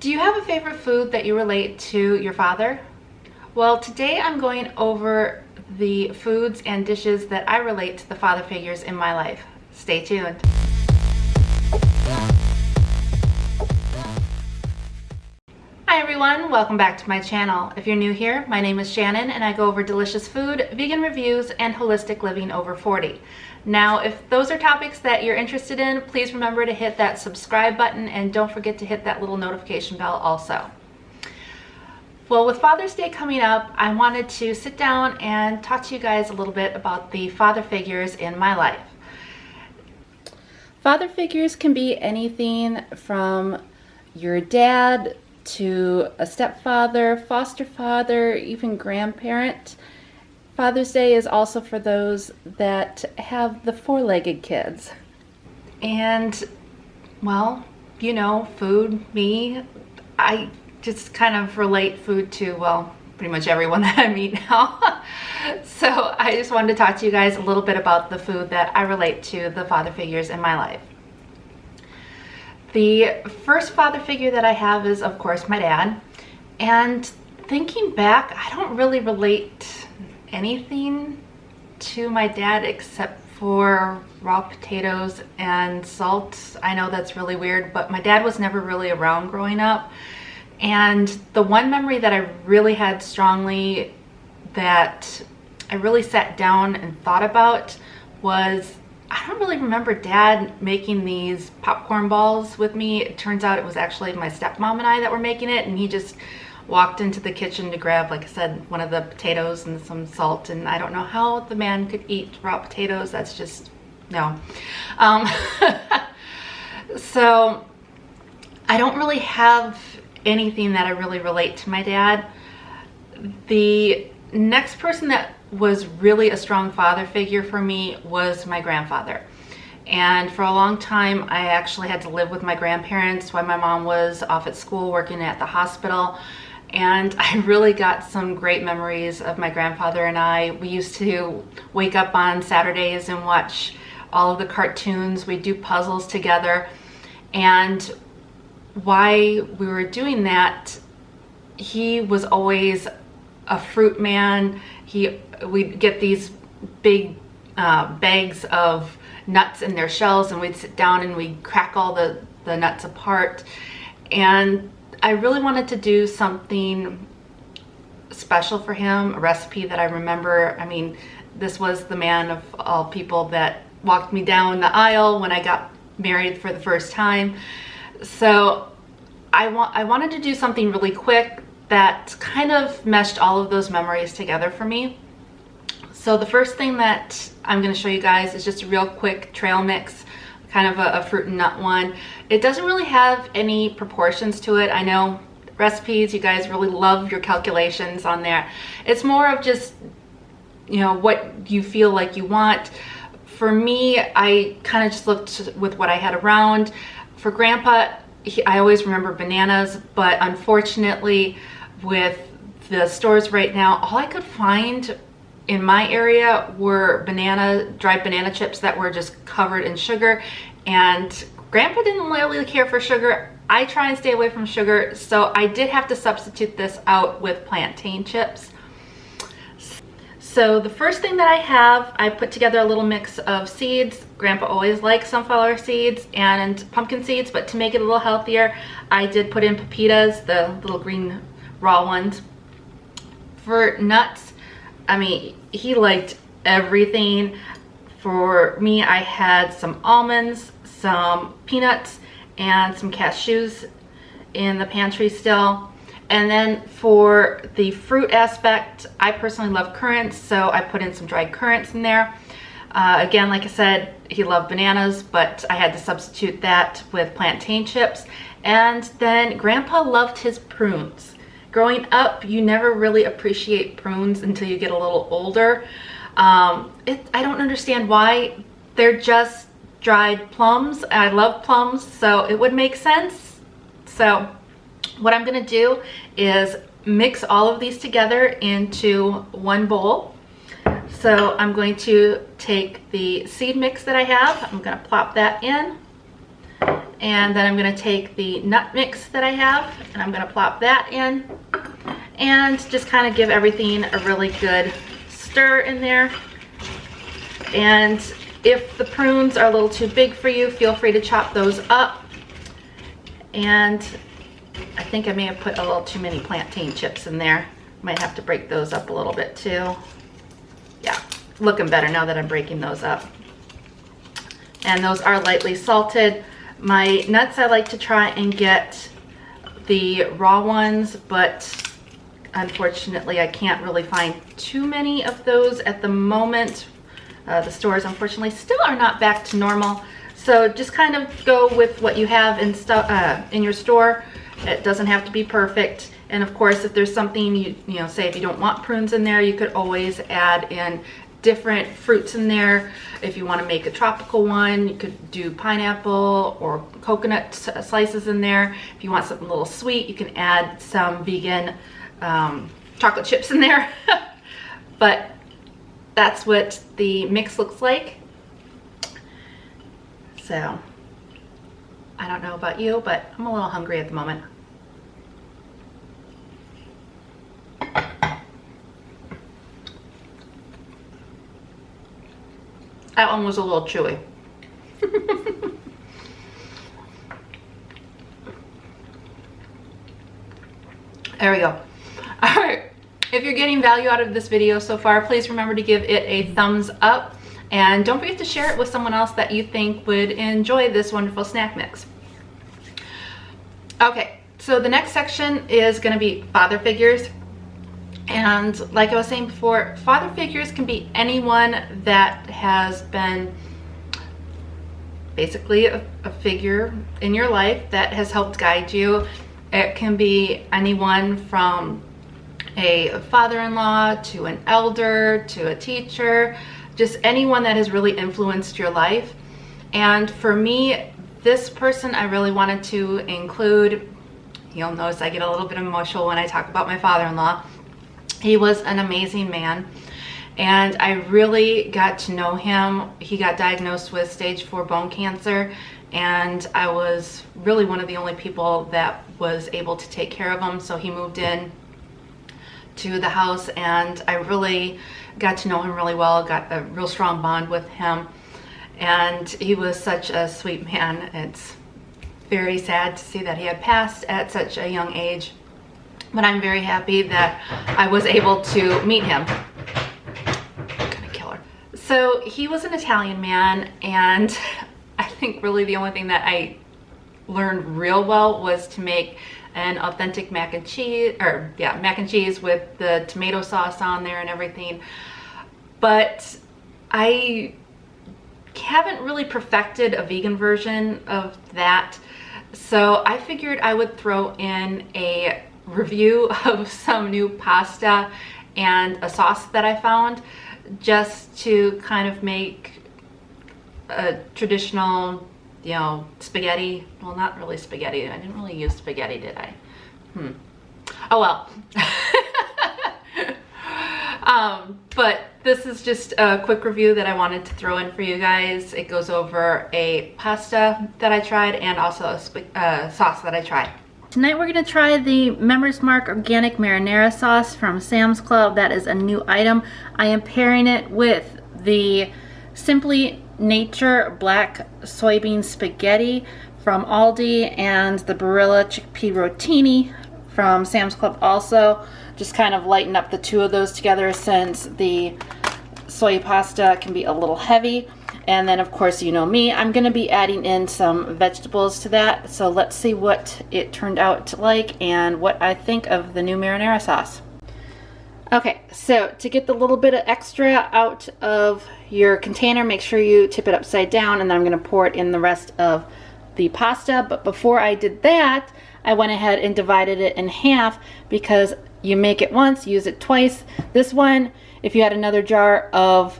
Do you have a favorite food that you relate to your father? Well, today I'm going over the foods and dishes that I relate to the father figures in my life. Stay tuned. Hi everyone, welcome back to my channel. If you're new here, my name is Shannon and I go over delicious food, vegan reviews, and holistic living over 40. Now, if those are topics that you're interested in, please remember to hit that subscribe button and don't forget to hit that little notification bell also. Well, with Father's Day coming up, I wanted to sit down and talk to you guys a little bit about the father figures in my life. Father figures can be anything from your dad to a stepfather, foster father, even grandparent. Father's Day is also for those that have the four-legged kids. And, well, you know, food, me, I just kind of relate food to, well, pretty much everyone that I meet now. So I just wanted to talk to you guys a little bit about the food that I relate to the father figures in my life. The first father figure that I have is, of course, my dad. And thinking back, I don't really relate anything to my dad except for raw potatoes and salt. I know that's really weird, but my dad was never really around growing up. And the one memory that I really had strongly, that I really sat down and thought about, was I don't really remember Dad making these popcorn balls with me. It turns out it was actually my stepmom and I that were making it, and he just walked into the kitchen to grab, like I said, one of the potatoes and some salt, and I don't know how the man could eat raw potatoes. That's just, no. So I don't really have anything that I really relate to my dad. The next person that was really a strong father figure for me was my grandfather. And for a long time, I actually had to live with my grandparents while my mom was off at school working at the hospital. And I really got some great memories of my grandfather and I. We used to wake up on Saturdays and watch all of the cartoons. We'd do puzzles together. And while we were doing that, he was always a fruit man. We'd get these big bags of nuts in their shells, and we'd sit down and we'd crack all the nuts apart. And I really wanted to do something special for him, a recipe that I remember. I mean, this was the man of all people that walked me down the aisle when I got married for the first time. So I wanted to do something really quick that kind of meshed all of those memories together for me. So the first thing that I'm going to show you guys is just a real quick trail mix, kind of a fruit and nut one. It doesn't really have any proportions to it. I know recipes, you guys really love your calculations on there. It's more of just, you know, what you feel like you want. For me, I kind of just looked with what I had around. For Grandpa, I always remember bananas, but unfortunately with the stores right now, all I could find in my area were dried banana chips that were just covered in sugar, and Grandpa didn't really care for sugar. I try and stay away from sugar, so I did have to substitute this out with plantain chips. So the first thing that I have, I put together a little mix of seeds. Grandpa always likes sunflower seeds and pumpkin seeds, but to make it a little healthier, I did put in pepitas, the little green raw ones. For nuts, I mean, he liked everything. For me, I had some almonds, some peanuts, and some cashews in the pantry still. And then for the fruit aspect, I personally love currants, so I put in some dried currants in there. Again, like I said, he loved bananas, but I had to substitute that with plantain chips. And then Grandpa loved his prunes. Growing up, you never really appreciate prunes until you get a little older. I don't understand why. They're just dried plums. I love plums, so it would make sense. So what I'm gonna do is mix all of these together into one bowl. So I'm going to take the seed mix that I have, I'm gonna plop that in, And then I'm going to take the nut mix that I have and I'm going to plop that in and just kind of give everything a really good stir in there. And if the prunes are a little too big for you, feel free to chop those up. And I think I may have put a little too many plantain chips in there. Might have to break those up a little bit too. Yeah, looking better now that I'm breaking those up. And those are lightly salted. My nuts, I like to try and get the raw ones, but unfortunately I can't really find too many of those at the moment. The stores unfortunately still are not back to normal. So just kind of go with what you have in your store. It doesn't have to be perfect. And of course, if there's something you know, say if you don't want prunes in there, you could always add in different fruits in there. If you want to make a tropical one, you could do pineapple or coconut slices in there. If you want something a little sweet, you can add some vegan chocolate chips in there. But that's what the mix looks like. So I don't know about you, but I'm a little hungry at the moment. That one was a little chewy. There we go. All right. If you're getting value out of this video so far, please remember to give it a thumbs up. And don't forget to share it with someone else that you think would enjoy this wonderful snack mix. Okay, so the next section is going to be father figures. And like I was saying before, father figures can be anyone that has been basically a figure in your life that has helped guide you. It can be anyone from a father-in-law to an elder to a teacher, just anyone that has really influenced your life. And for me, this person I really wanted to include. You'll notice I get a little bit emotional when I talk about my father-in-law. He was an amazing man, and I really got to know him. He got diagnosed with stage 4 bone cancer, and I was really one of the only people that was able to take care of him. So he moved in to the house, and I really got to know him really well, got a real strong bond with him, and he was such a sweet man. It's very sad to see that he had passed at such a young age, but I'm very happy that I was able to meet him. I'm gonna kill her. So he was an Italian man, and I think really the only thing that I learned real well was to make an authentic mac and cheese, or yeah, mac and cheese with the tomato sauce on there and everything. But I haven't really perfected a vegan version of that. So I figured I would throw in a review of some new pasta and a sauce that I found, just to kind of make a traditional, you know, spaghetti. Well, not really spaghetti. I didn't really use spaghetti, did I? Oh well. But this is just a quick review that I wanted to throw in for you guys. It goes over a pasta that I tried and also a sauce that I tried. Tonight we're going to try the Member's Mark Organic Marinara Sauce from Sam's Club. That is a new item. I am pairing it with the Simply Nature Black Soybean Spaghetti from Aldi and the Barilla Chickpea Rotini from Sam's Club also. Just kind of lighten up the two of those together, since the soy pasta can be a little heavy. And then of course, you know me, I'm going to be adding in some vegetables to that. So let's see what it turned out like and what I think of the new marinara sauce. Okay, so to get the little bit of extra out of your container, make sure you tip it upside down, and then I'm going to pour it in the rest of the pasta. But before I did that, I went ahead and divided it in half, because you make it once, use it twice. This one, if you had another jar of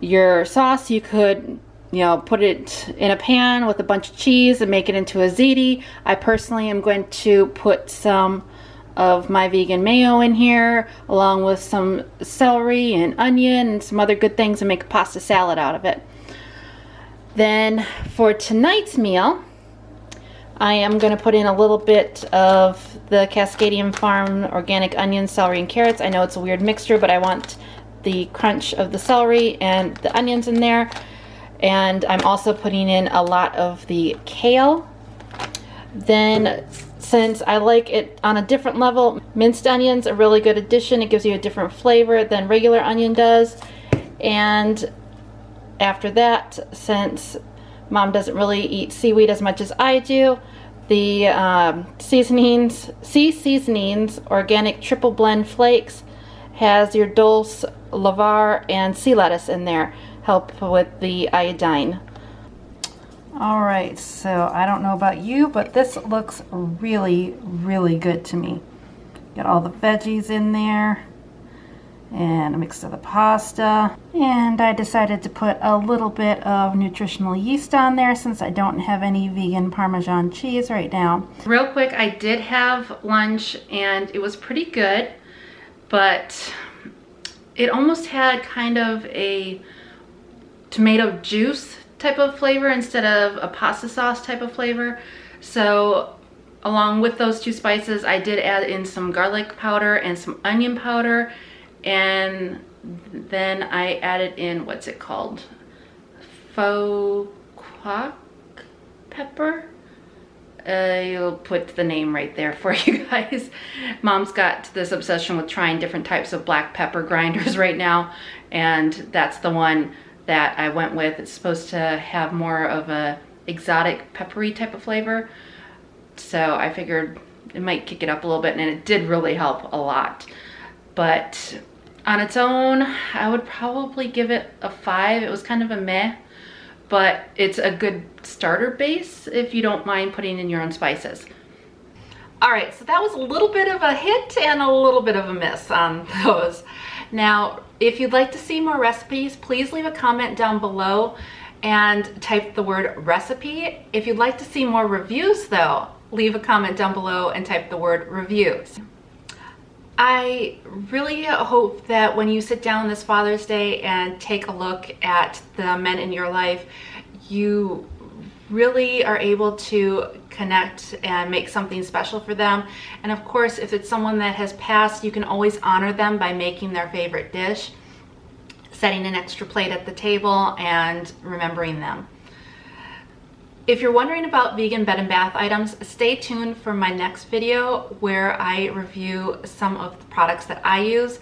your sauce, you could, you know, put it in a pan with a bunch of cheese and make it into a ziti. I personally am going to put some of my vegan mayo in here, along with some celery and onion and some other good things, and make a pasta salad out of it. Then for tonight's meal, I am going to put in a little bit of the Cascadian Farm organic onions, celery, and carrots. I know it's a weird mixture, but I want the crunch of the celery and the onions in there. And I'm also putting in a lot of the kale. Then, since I like it on a different level, minced onions a really good addition. It gives you a different flavor than regular onion does. And after that, since Mom doesn't really eat seaweed as much as I do, the Sea Seasonings Organic Triple Blend Flakes has your dulse, lavar, and sea lettuce in there. Help with the iodine. Alright, so I don't know about you, but this looks really, really good to me. Got all the veggies in there, and a mix of the pasta. And I decided to put a little bit of nutritional yeast on there since I don't have any vegan Parmesan cheese right now. Real quick, I did have lunch and it was pretty good, but it almost had kind of a tomato juice type of flavor instead of a pasta sauce type of flavor. So along with those two spices, I did add in some garlic powder and some onion powder. And then I added in, what's it called? Faux quack pepper? You'll put the name right there for you guys. Mom's got this obsession with trying different types of black pepper grinders right now. And that's the one that I went with. It's supposed to have more of a exotic peppery type of flavor. So I figured it might kick it up a little bit, and it did really help a lot. But on its own, I would probably give it a 5. It was kind of a meh, but it's a good starter base if you don't mind putting in your own spices. All right, so that was a little bit of a hit and a little bit of a miss on those. Now, if you'd like to see more recipes, please leave a comment down below and type the word recipe. If you'd like to see more reviews though, leave a comment down below and type the word reviews. I really hope that when you sit down this Father's Day and take a look at the men in your life, you really are able to connect and make something special for them. And of course, if it's someone that has passed, you can always honor them by making their favorite dish, setting an extra plate at the table, and remembering them. If you're wondering about vegan bed and bath items, stay tuned for my next video where I review some of the products that I use.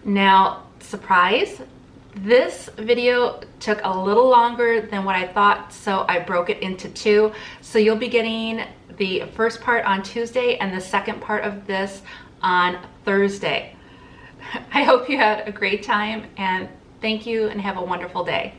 Now, surprise, this video took a little longer than what I thought, so I broke it into 2. So you'll be getting the first part on Tuesday and the second part of this on Thursday. I hope you had a great time, and thank you and have a wonderful day.